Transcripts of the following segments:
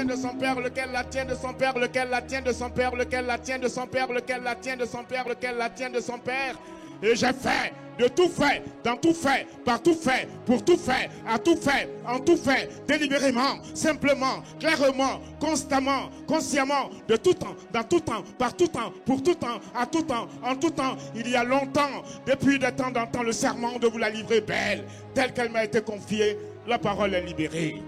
de son père, lequel la tient de son père, lequel la tient de son père, lequel la tient de son père, lequel la tient de son père, lequel la tient de son père. Et j'ai fait, de tout fait, dans tout fait, par tout fait, pour tout fait, à tout fait, en tout fait, délibérément, simplement, clairement, constamment, consciemment, de tout temps, dans tout temps, par tout temps, pour tout temps, à tout temps, en tout temps, il y a longtemps, depuis de temps en temps, le serment de vous la livrer belle, telle qu'elle m'a été confiée, la parole est libérée.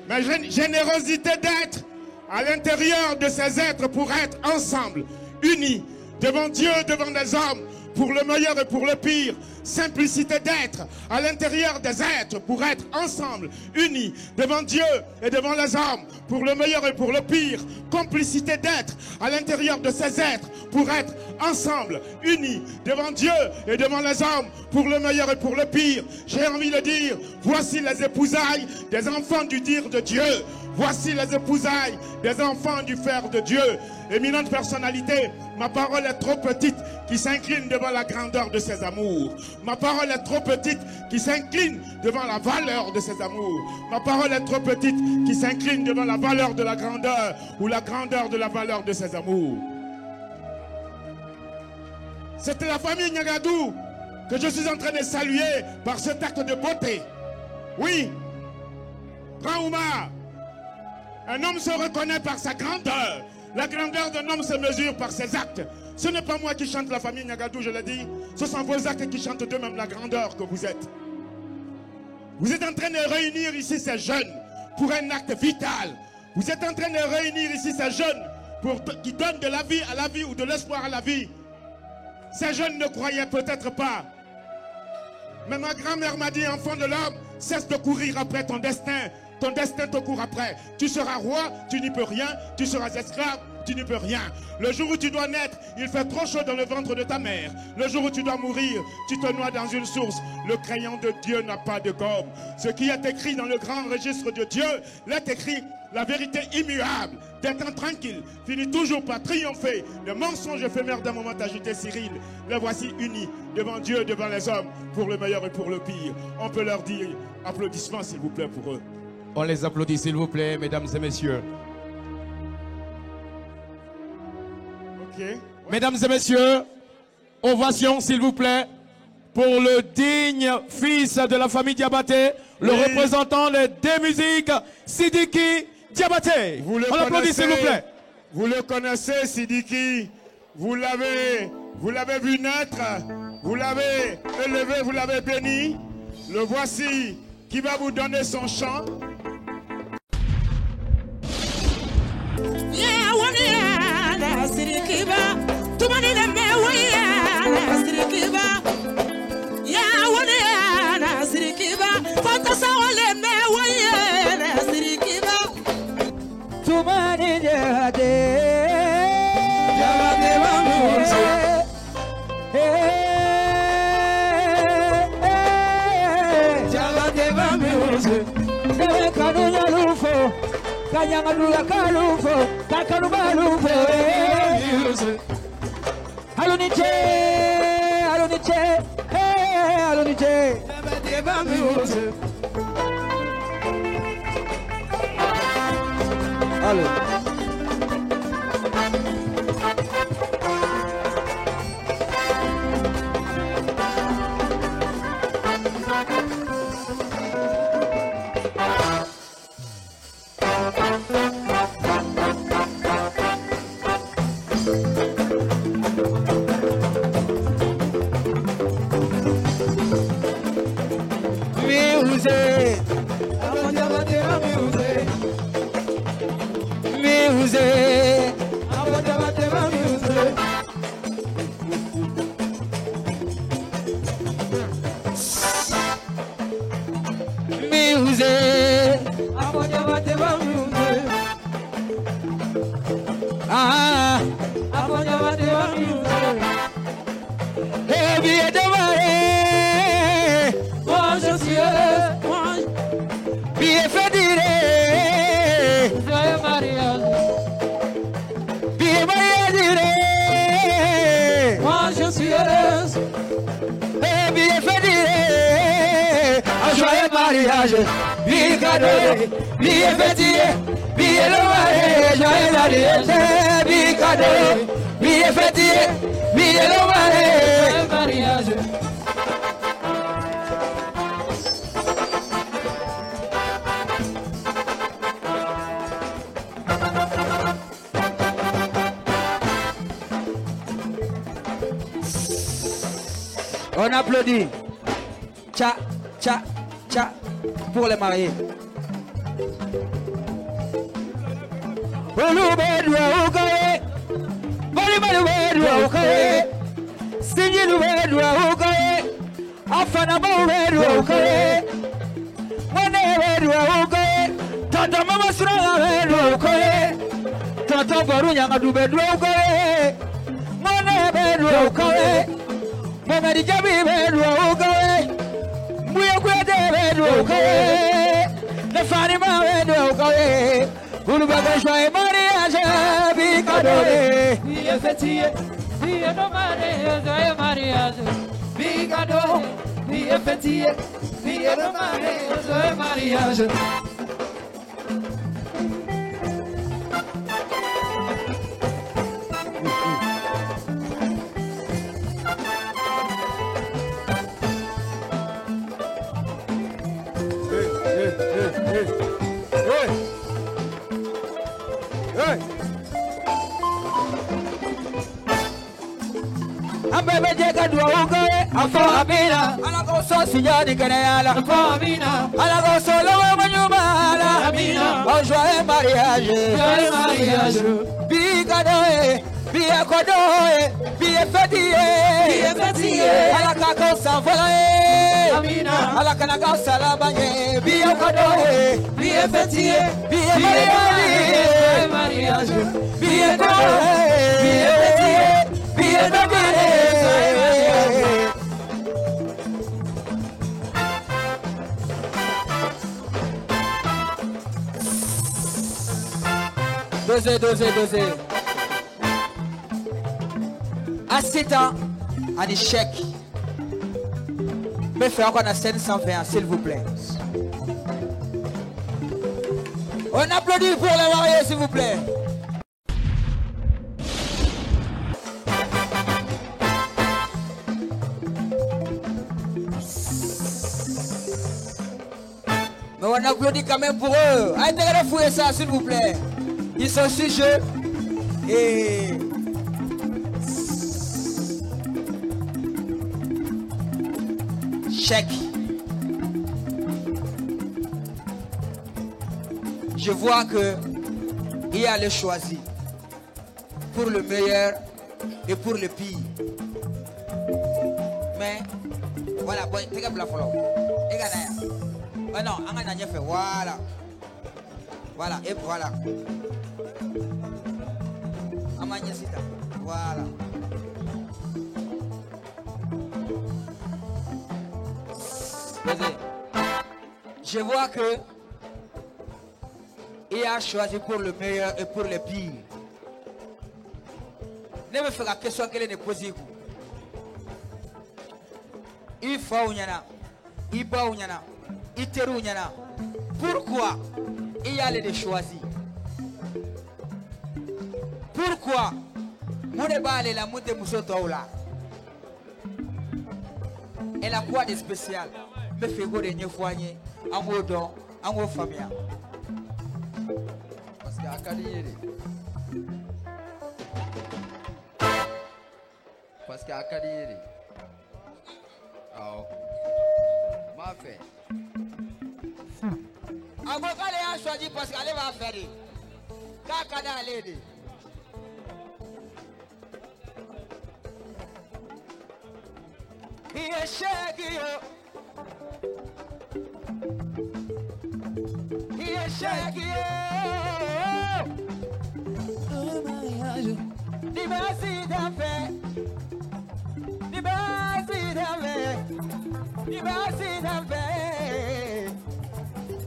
Ma générosité d'être à l'intérieur de ces êtres pour être ensemble, unis, devant Dieu, devant les hommes, pour le meilleur et pour le pire. Simplicité d'être à l'intérieur des êtres pour être ensemble, unis, devant Dieu et devant les hommes, pour le meilleur et pour le pire. Complicité d'être à l'intérieur de ces êtres pour être ensemble, unis, devant Dieu et devant les hommes, pour le meilleur et pour le pire. J'ai envie de dire, voici les épousailles des enfants du dire de Dieu. Voici les épousailles des enfants du fer de Dieu. Éminente personnalité, ma parole est trop petite qui s'incline devant la grandeur de ses amours. Ma parole est trop petite qui s'incline devant la valeur de ses amours. Ma parole est trop petite qui s'incline devant la valeur de la grandeur ou la grandeur de la valeur de ses amours. C'était la famille Nyagadou que je suis en train de saluer par cet acte de beauté. Oui, Grand Oumar, un homme se reconnaît par sa grandeur. La grandeur d'un homme se mesure par ses actes. Ce n'est pas moi qui chante la famille Nyagadou, je l'ai dit. Ce sont vos actes qui chantent d'eux-mêmes la grandeur que vous êtes. Vous êtes en train de réunir ici ces jeunes pour un acte vital. Vous êtes en train de réunir ici ces jeunes qui donnent de la vie à la vie ou de l'espoir à la vie. Ces jeunes ne croyaient peut-être pas. Mais ma grand-mère m'a dit, enfant de l'homme, cesse de courir après ton destin. Ton destin te court après. Tu seras roi, tu n'y peux rien. Tu seras esclave, tu n'y peux rien. Le jour où tu dois naître, il fait trop chaud dans le ventre de ta mère. Le jour où tu dois mourir, tu te noies dans une source. Le crayon de Dieu n'a pas de gomme. Ce qui est écrit dans le grand registre de Dieu, l'est écrit la vérité immuable, des temps tranquilles, finit toujours par triompher. Le mensonge éphémère d'un moment agité, Cyril. Les voici unis devant Dieu, devant les hommes, pour le meilleur et pour le pire. On peut leur dire applaudissements, s'il vous plaît, pour eux. On les applaudit, s'il vous plaît, mesdames et messieurs. Okay. Mesdames et messieurs, ovation, s'il vous plaît, pour le digne fils de la famille Diabaté, le représentant des musiques, Sidiki Diabaté. On l'applaudit, s'il vous plaît. Vous le connaissez, Sidiki. Vous l'avez vu naître. Vous l'avez élevé, vous l'avez béni. Le voici qui va vous donner son chant. mariage, vie cadeau, vie fêtier, vie le mariage, joyeux anniversaire, vie cadeau, vie fêtier, vie le mariage. On applaudit. Tcha, tcha, tcha pour les mariés. Mamadi Jabi bedro ukawe Muya kwete bedro ukawe Nefani ma bedro ukawe Ulubaga shwae mariage Bi kadore Biye fetiye Biye no mariage Joye mariage Bi kadore Biye fetiye Biye no mariage Joye mariage Bebe jeka dua ukawe afo amina ala go so sinyani kanayala afo amina ala go so lo manyumala amina bon joyeux mariage bi kadoe bi akodoe bi fetiye ala ka ko sanfola amina ala kana ka salabanye bi akodoe bi fetiye bi mariage bi akodoe bi fetiye bi Dosé. Assita un échec. Mais faire encore la scène 120, s'il vous plaît. On applaudit pour les mariés, s'il vous plaît. Mais on applaudit quand même pour eux. Arrêtez de fouiller ça, s'il vous plaît. Ils sont sujets et... Chèque. Je vois que il y a le choisi pour le meilleur et pour le pire. Mais voilà, bon, t'es capable de follow. Oh non, on a fait voilà. Voilà, et voilà. Voilà. Je vois que il a choisi pour le meilleur et pour le pire. Ne me fais la question qu'elle est posée. Il faut il va il te pourquoi il y a les choisis? Pourquoi la montée Moussotoula? Elle a quoi de spécial? Me fait go de Nyefoigné, en haut don, en haut famille. Parce qu'il y a Akadiri. Parce qu'il y a Akadiri. Oh. Ma fait. Avocat a choisi parce qu'elle va faire. Kakada allez. He is shaky. He is shaky. Liberty d'affaires. Liberty d'affaires. Liberty d'affaires.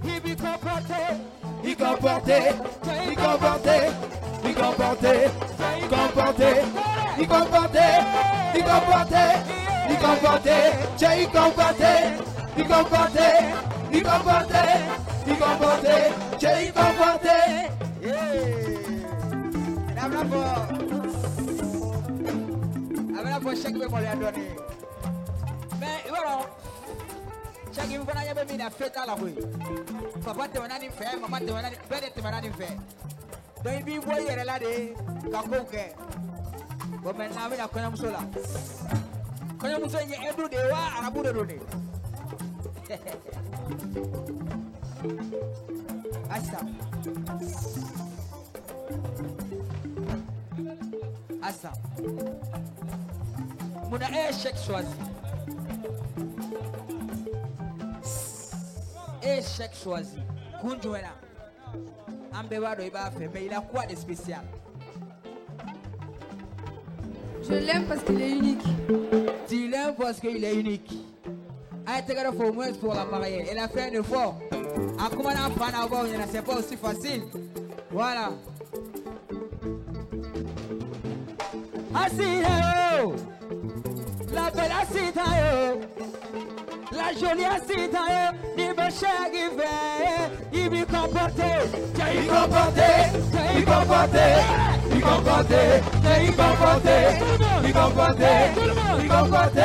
He be comporté. He comporté. He comporté. He comporté. He comporté. He comporté. He comporté. Il comporté, il comporté, il comporté, il comporté, j'ai comporté. La bravo, chaque fois qu'on lui a donné. Mais voilà, chaque fois qu'on a mis la fête à la rue. Papa te m'a dit faire, maman te m'a dit faire, te m'a dit faire. Donc il voit hier là de kakouke. Bon maintenant il a connu musola. Connu musola il est édu de wa arabu de donner. Asa. Asa. Mon échec choisi. Échec choisi. Kunjuela. Ambewado il va faire, mais il a quoi de spécial? Je l'aime parce qu'il est unique. Tu l'aimes parce qu'il est unique. Elle était là pour moi pour la marier. Elle a fait un effort. En comment on prend à voir, c'est pas aussi facile. Voilà. Asita, la belle Asita, la jolie Asita, il me chèque, il me comporte, il comporte, il comporte, il comporte, il comporte, il comporte, il comporte,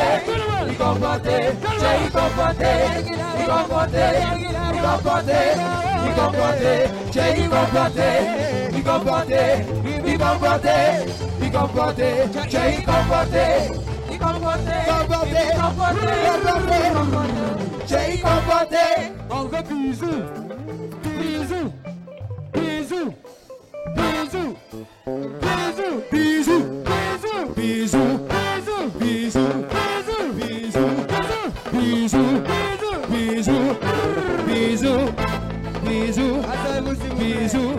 il comporte, il comporte, il comporte, il comporte, il comporte, il comporte, il comporte, il comporte. Il comporte, j'ai comporté, il comporté, j'ai comporté. On veut bisous, bisous, bisous, bisous, bisous, bisous, bisous, bisous, bisous, bisous, bisous, bisous, bisous, bisous.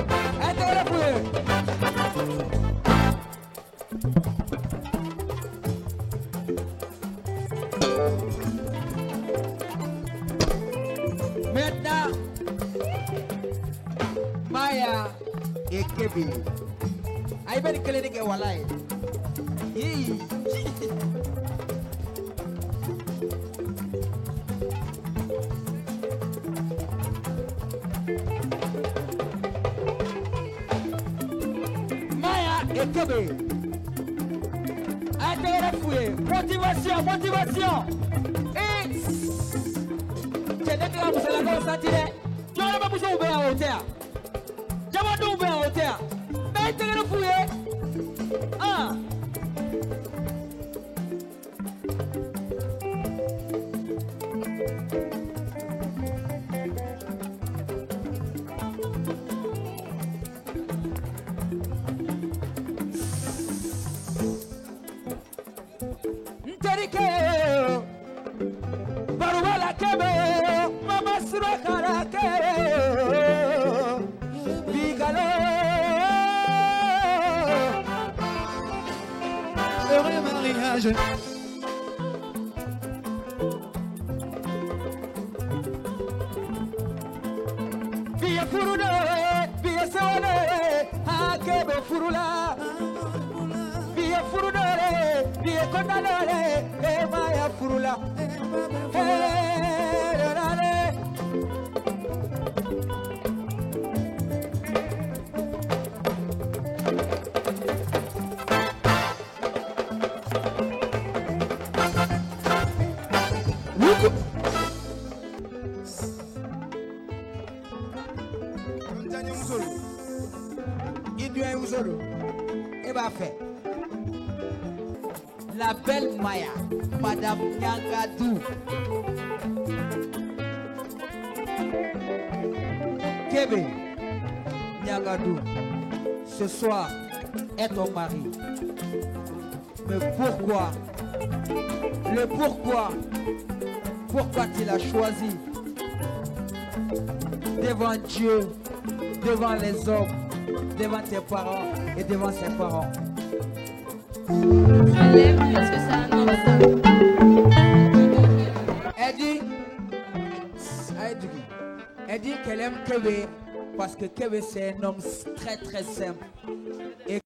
Maintenant, Maya et Kevin. Aïe ben clinique et voilà. Maya et Kevin. Intérêt fouillé. Motivation, motivation. Et c'est là que vous allez vous sentir. Tu n'as pas besoin d'ouvrir en hauteur. Tu n'as pas besoin d'ouvrir en hauteur. Mais intérêt fouillé. Ah. Baruala kebe, mama sura karake, bigalo. Heureux mariage. Via furune, via sone, akebe furula. Via furune, via kondanore, maya furula. La belle Maya, Madame Nyangadou. Kébé Nyangadou, ce soir est ton mari. Mais pourquoi? Le pourquoi? Pourquoi tu l'as choisi? Devant Dieu, devant les hommes, devant tes parents et devant ses parents. Je l'aime parce que c'est un homme stable. Elle dit qu'elle aime Kébé parce que Kébé c'est un homme très très simple. Et